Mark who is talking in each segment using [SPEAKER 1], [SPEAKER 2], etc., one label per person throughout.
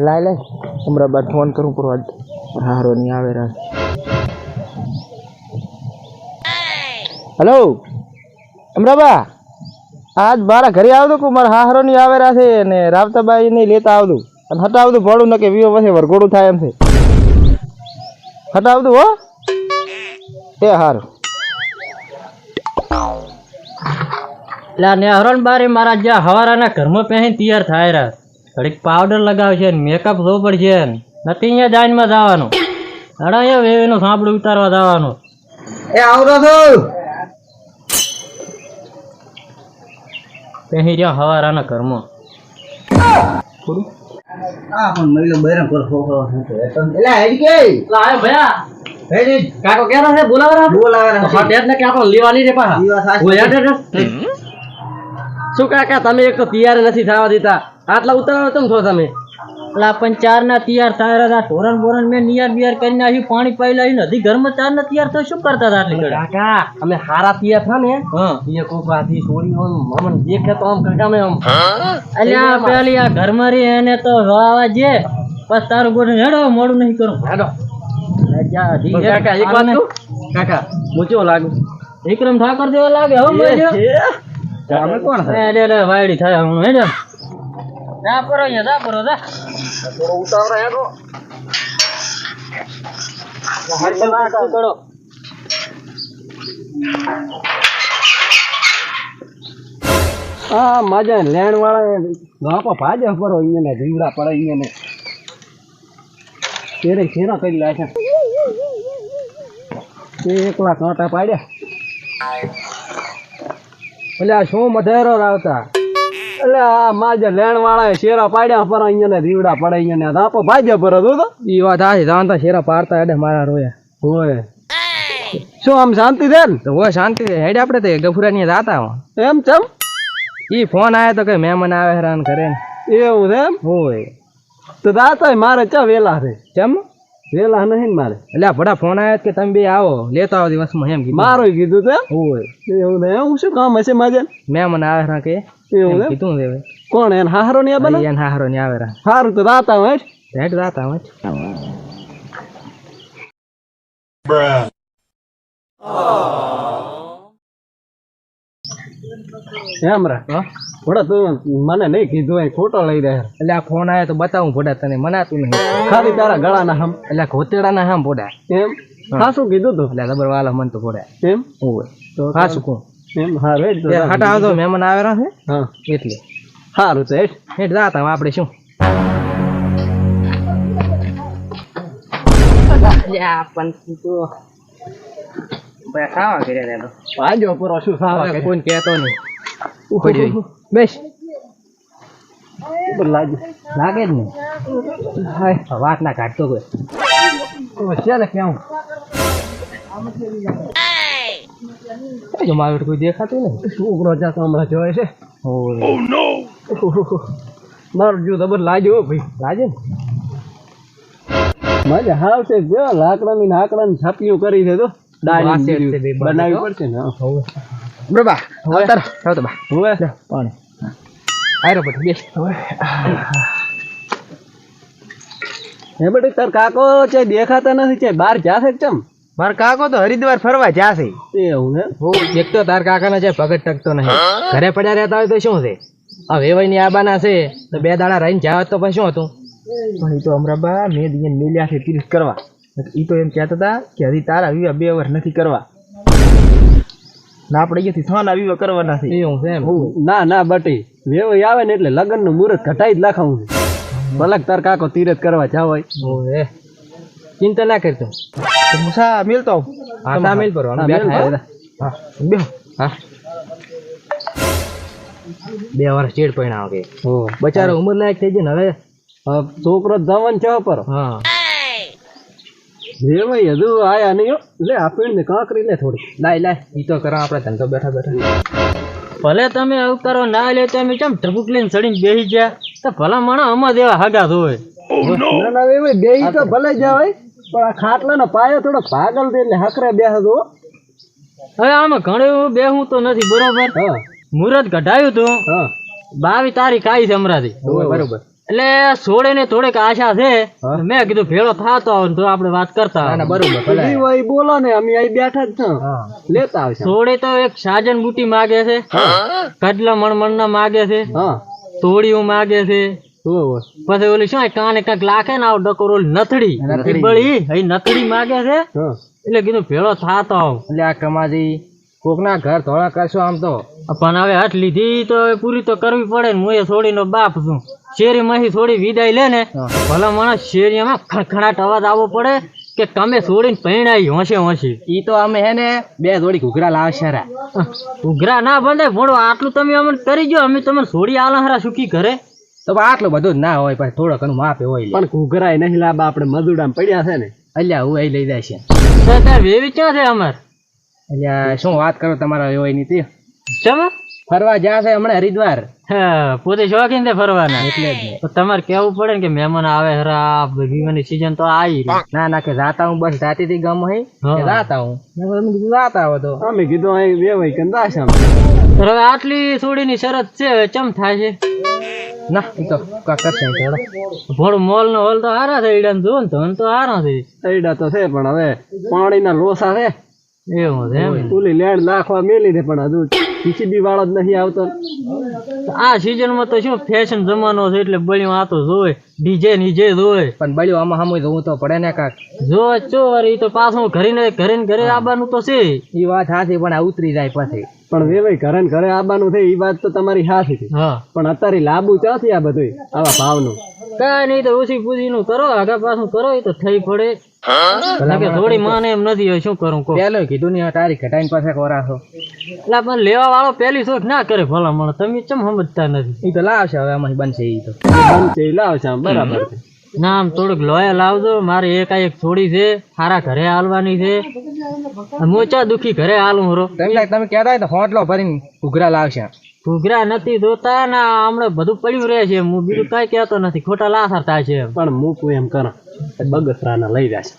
[SPEAKER 1] લાય લાય હમણાં બાદ ફોન કરું પર હારો નહીં આવે રા. હેલો અમરાબા, આજ મારા ઘરે આવતું કે મારા હારો નહીં આવે રા છે ને રાવતાબાઈ નહીં લેતા આવતું અને હટાવતું ભોળું ન કે વિવો પછી વરઘોડું થાય એમ છે. હટાવતું હો એ હારું.
[SPEAKER 2] એટલે ને હરણ બારી મારા જ્યાં હવારાના ઘરમાં પહેરી તૈયાર થાય રહ્યા. ઘડીક પાવડર લગાવશે ને મેકઅપ થવું પડશે ને નથી અહીંયા જાઈનમાં જવાનું. અહીંયા વેવીનું સાંભળું ઉતારવા જવાનું.
[SPEAKER 1] એ આવતો છું
[SPEAKER 2] પહેરી રહ્યા હવારાના ઘરમાં.
[SPEAKER 1] આ પણ મહિલો બૈરામ પર ફોફો એલા હેડી કે
[SPEAKER 2] આયો ભયા હેડી કાકો કેરા છે બોલાવરા હા તેજ ને કે આપણો લેવાની રે પાહા ઓયા શું કાકા તમે એક તો તૈયાર નથી થવા દેતા આટલા ઉતાવળ કેમ છો તમે? એટલે પણ ચાર ના તૈયાર થાય રહ્યા ધોરણ બોરણ મેં નિયાર બિયાર કરી નાખ્યું પાણી પાઈ લાવી નથી ઘરમાં ચાર ના તૈયાર તો શું કરતા હતા આટલી કાકા અમે હારા તૈયાર થા ને એ કોપાથી છોડી મમન દેખે તો આમ કાકા મે આમ અલ્યા પેલી આ ઘરમાં રી એને તો વાવા જે બસ તારું ગોઠ હેડો મોડું નહીં કરું હેડો કાકા એક વાત કહું કાકા મૂચો લાગુ વિક્રમ ઠાકોર જેવો લાગે હો બોજો અમે કોણ છે લે વાયડી થાય હું હેડો ના પરો જા પરો જા થોડો ઉતાવળા હેડો કરો આ મજા લેણ વાળા બાપો ભાજે પરો અહીંયા ને જીવડા પડે અહીંયા ને તેરે ખેરા કરી લાગે તે એકલા કાંટા પાડ્યા. એટલે આ શું મધેરો રાવતા એટલે આ માજે લેણ વાળા શેરા પાડ્યા પર અહીંયા ને રીવડા પડે અહીંયા ને આપો ભાજ્યા પર હતો તો ઈ વાત આથી જાણતા શેરા પાડતા એટલે મારા રોયા હોય શું આમ શાંતિ છે ને? તો હોય શાંતિ છે હેડે આપણે તો ગફુરાની જાતા એમ ચમ ઈ ફોન આવ્યો તો કે મહેમાન આવે હેરાન કરે ને એવું છે એમ હોય તો જાતા મારે ચા વેલા છે ચમ વેલા નહીં ને મારે એટલે ભડા ફોન આવ્યો કે તમે બે આવો લેતા આવો દિવસમાં એમ કીધું મારું કીધું તો હોય એવું ને એવું શું કામ હશે માજે મહેમાન આવે રા કે એવું કીધું દેવે કોણ એને હારો ની આવે એને હારો ની આવે રા સારું તો રાતા હોય હેડ રાતા હોય એમ રા ભડા તું મને નહીં કીધું ખોટો લઈ રહ્યા એટલે આ ફોન આવ્યો તો બતાવું ભડા તને મનાતું નહીં ખાલી તારા ગળાના હમ એટલે ઘોતેડાના હમ ભોડા એમ ખાસું કીધું તું એટલે ખબર વાલા મન તો ભોડા એમ હોય તો ખાસું કોણ એમ હા રેડ હટા આવતો મહેમાન આવેલા છે હા એટલે સારું તો હેઠ જાતા આપણે શું ખાવા કર્યા આજો પૂરો શું ખાવા કોઈ કહેતો નહીં બેસ લાગે જ ને વાત ના કાઢતો કોઈ ચાલે કેવું મારું કોઈ દેખાતું ને છોકરો જાતો હમણાં જોયે છે મારું જો ખબર લાગ્યો ભાઈ લાગે ને મજા આવશે જો લાકડાની નાકડાની છાપીઓ કરી છે તો બનાવવી પડશે ને બરાબર હવે પાણી આયરો પછી બેસ હે બેટા તાર કાકો છે દેખાતા નથી છે બહાર જાશે કેમ? મારા કાકો તો હરિદ્વાર ફરવા જાશે એવું ને એક તો તાર કાકાના છે પગટ ટકતો નહીં ઘરે પડ્યા રહેતા હોય તો શું છે આ વેવાઈ ની આબાના છે તો 2 દાડા રહીને જાવ તો પછી શું હતું પણ એ તો અમરાબા મેં દિયન મેલ્યા છે તીર્થ કરવા એ તો એમ કહેતા હતા કે હજી તારા વિવાહ 2 વર્ષ નથી કરવા ના આપણે અહીંયાથી થાના વિવાહ કરવાના છે એવું છે એમ ના બટી વેવાઈ આવે ને એટલે લગ્ન નું મુહૂર્ત ઘટાઈ જ લાખાવું છે ભલક તાર કાકો તીરથ કરવા જાવ હોય ચિંતા ના કરતો મુસા મિલતો હા ના મિલ પર હા બે હા 2 વર્ષ ચેડ પૈણા કે બચારો ઉંમર લાયક થઈ જાય ને હવે છોકરો જવાન છે પર હા વેવાઈ હજુ આયા નહીં લે આપણે કાંકરી લે થોડી લાય ઈ તો કરા આપણે ધંધો બેઠા ભલે તમે આવું કરો ના લે તો અમે ચમ ઢબુક લઈને ચડીને બેસી ગયા તો ભલા માણસ અમાર જેવા હાગા હોય ના વેવાઈ બેહી તો ભલે જવાય પણ આ ખાટલાનો પાયો થોડો ભાગલ દે એટલે હકરે બેસતો હવે આમાં ઘણું બેહું તો નથી બરોબર મુહૂર્ત કઢાયું તું 22 તારીખ આવી છે અમરાથી બરોબર એટલે છોડે ને થોડીક આશા છે મેં કીધું ભેળો થાતો આવે ને તો આપણે વાત કરતા બરોબર બોલો ને અમે અહીં બેઠા જ છો લેતા આવશે છોડે તો એક સાજન બુટી માગે છે કડલા મણમણ ના માગે છે તોડીયું માગે છે પછી ઓલી શું કાને કાંક લાખે ને આવ ડકોર ઓલી નથડી બળી અહીં નથડી માગે છે એટલે કીધું ભેળો થાતો આવ એટલે આ કમાજી કોકના ઘર ધોળા કરશો આમ તો પણ હવે હાથ લીધી તો પૂરી તો કરવી પડે ને હું એ છોડીનો બાપ છું શેરી માંથી થોડી વિદાય લે ને ભલા માણસ શેરીમાં ખડખડાટ અવાજ આવવો પડે કે તમે છોડીને પૈણાઈ હોશે હોશે ઈ તો અમે હે ને બે જોડી ઘૂઘરા લાવશે રા ઘૂઘરા ના બંધાય ભોળો આટલું તમે અમને કરી ગયો અમે તમને છોડી આલહરા સુખી ઘરે તો આટલું બધું જ ના હોય પણ થોડો ઘણું માપે હોય પણ ઘૂઘરા નહીં લાવવા આપણે મજૂડામાં પડ્યા છે ને અલ્યા હું અહીં લઈ જાય છે તાર વેવી ક્યાં છે અમાર અલ્યા શું વાત કરો તમારા એવો ની તે ચમ ફરવા જ્યાં છે હમણાં હરિદ્વાર હા પોતે શોખીન છે ફરવાના એટલે જ તમારે કેવું પડે ને કે મહેમાન આવે હરા વિવાની સીઝન તો આવી ના ના કે જાતા હું બસ જાતી થી ગમ હઈ જાતા હું જાતા હો તો અમે કીધું અહીં વેવાઈ કંદા છે હવે આટલી છોડીની શરત છે હવે ચમ થાય છે ના ઈ તો કા કરશે થોડો ભોળ મોલ નો હોલ તો હારા છે ઈડા જો ને ધન તો હારા છે ઈડા તો છે પણ હવે પાણીના લોસા છે એવું છે પુલી લેણ નાખવા મેલી દે પણ હજુ પીસીબી વાળો જ નહીં આવતો આ સીઝન માં તો શું ફેશન જમાનો છે એટલે બળ્યું આ તો જોવે ડીજે નીજે જોવે પણ બળ્યું આમાં સામે જોવું તો પડે ને કાક જો ચોર ઈ તો પાછું ઘરે આવવાનું તો છે ઈ વાત સાચી પણ આ ઉતરી જાય પછી પણ વેવાઈ ઘરે આવવાનું છે ઈ વાત તો તમારી સાચી છે પણ અત્યારે લાંબુ ચાથી આ બધું આવા ભાવનું કઈ નહીં તો ઓછી પૂછી નું કરો આગા પાછું કરો એ તો થઈ પડે થોડી માને એમ નથી હોય શું કરું પેલો કીધું ને તારી ઘટાઈને પાસે કોરાશો એટલે પણ લેવા વાળો પેલી શોખ ના કરે ભલામણ તમે ચમ સમજતા નથી એ તો લાવશે હવે આમાંથી બનશે એ તો બનશે લાવશે બરાબર છે ના આમ થોડુંક લોયા લાવજો મારે એકાએક થોડી છે સારા ઘરે હાલવાની છે મોચા દુખી ઘરે હાલું હરો તમે કહેતા હોય તો હોટલો ભરીને ઘૂઘરા લાવશે ઘૂઘરા નથી જોતા ને હમણાં બધું પડ્યું રહે છે હું બીજું કઈ કહેતો નથી ખોટા લાસાર થાય છે પણ મૂકું એમ કરો બગસરાના લઈ જશે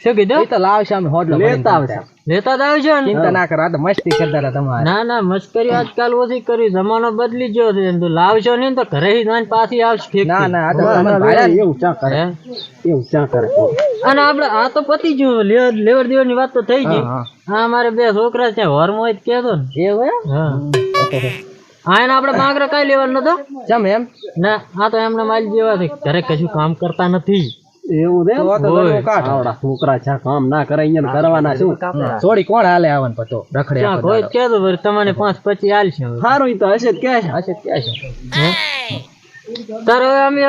[SPEAKER 2] શું કીધું તો લાવશે અમે હોટલો લેતા જ આવશે ચિંતા ના કરો મસ્તી કરતા હતા તમારે ના ના મસ્કરી આજકાલ ઓછી કરી જમાનો બદલી ગયો છે તો લાવશો નહીં તો ઘરે પાછી આવશે ના ના એવું ચા કરે અને આપડે આ તો પતી ગયું લેવડ દેવડ ની વાત તો થઈ ગઈ હા અમારે બે છોકરા છે હોરમાં હોય કેતો ને એવું હા એને આપડે બાંગરો કઈ લેવાનો નતો ચમ એમ ના આ તો એમને માલ જેવા છે ઘરે કશું કામ કરતા નથી એવું છોકરા છે કામ ના કરે અહીંયા કરવાના શું છોડી કોણ હાલે આવન પતો રખડે કોઈ કેતો તમને 5-25 હાલ છે સારું તો હશે કે છે તારે અમે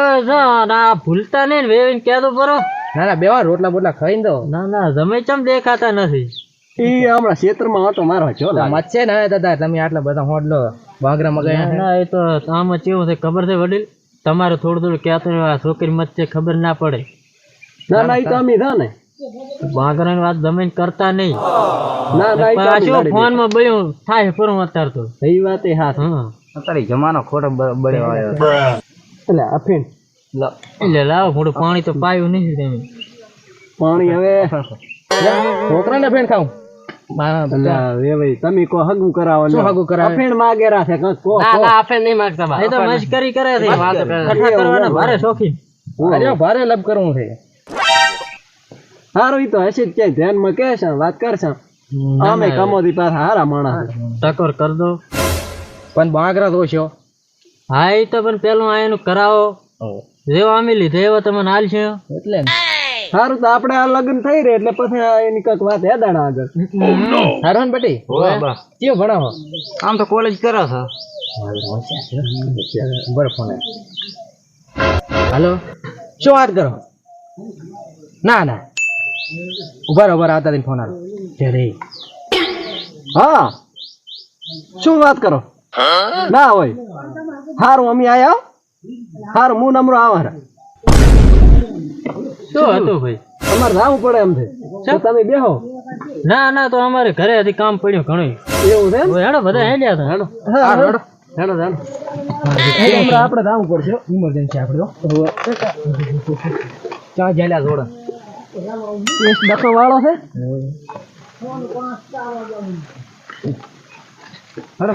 [SPEAKER 2] ના ભૂલતા નહીં વેવીને કેતો પરો ના ના બેવા રોટલા બોટલા ખાઈ દો ના ના જમે ચમ દેખાતા નથી ઈ હમણાં ક્ષેત્રમાં ઓટો મારો છો મચ્છે ને દાદા તમે આટલા બધા હોડલો બાગરા મગાયા ના એ તો આમ કેવું છે ખબર છે વડીલ તમારે થોડું કહેતો છોકરી મચ્છે ખબર ના પડે ના ના ઈ તો અમે થા ને બાગરાની વાત જમીન કરતા નહીં ના ના પાછો ફોન માં બળ્યું થાય પરમ અત્યાર તો એ વાત એ હાથ હા અત્યારે જમાનો ખોટો બળ્યો આવ્યો એટલે અફીણ એટલે લાવો થોડું પાણી તો પાયું નહીં તમે પાણી હવે છોકરાને ફેણ ખાવું તમે કો હગું કરાવો શું હગું કરાવે અફેણ માગેરા છે ના ના અફેણ નહીં માંગતા એ તો મસ્કરી કરે છે કથા કરવાના ભારે શોખીન અરે ભારે લબ કરવું છે હારું ઈ તો હશે જ ક્યાંય ધ્યાનમાં કે છે વાત કરશે અમે કમોદી પાસે હારા માણસ ટકોર કર દો પણ બાંગરા દોશો હા એ તો પણ પેલું આયનું કરાવો જેવો અમે લીધે એવો તમને હાલ છે એટલે સારું તો આપણે આ લગ્ન થઈ રહે એટલે પછી એની કઈક વાત હેદાણા આગળ હારું ને બેટી કેવું ભણાવો આમ તો કોલેજ કરો છો બરાબર ફોન હાલો શું વાત કરો ના ના ઉભા આવતા ફોન હાલો હા શું વાત કરો ના હોય સારું અમે આયા સારું હું નમરો આવા શું હતું ભાઈ તમારે જવું પડે એમ છે તમે બેહો ના ના તો અમારે ઘરે હજી કામ પડ્યું ઘણું એવું છે હેડો બધા હેડ્યા હતા હેડો હેડો હેડો આપણે જવું પડશે ઇમરજન્સી આપણે ક્યાં જેલ્યા જોડે ડખો વાળો છે હેડો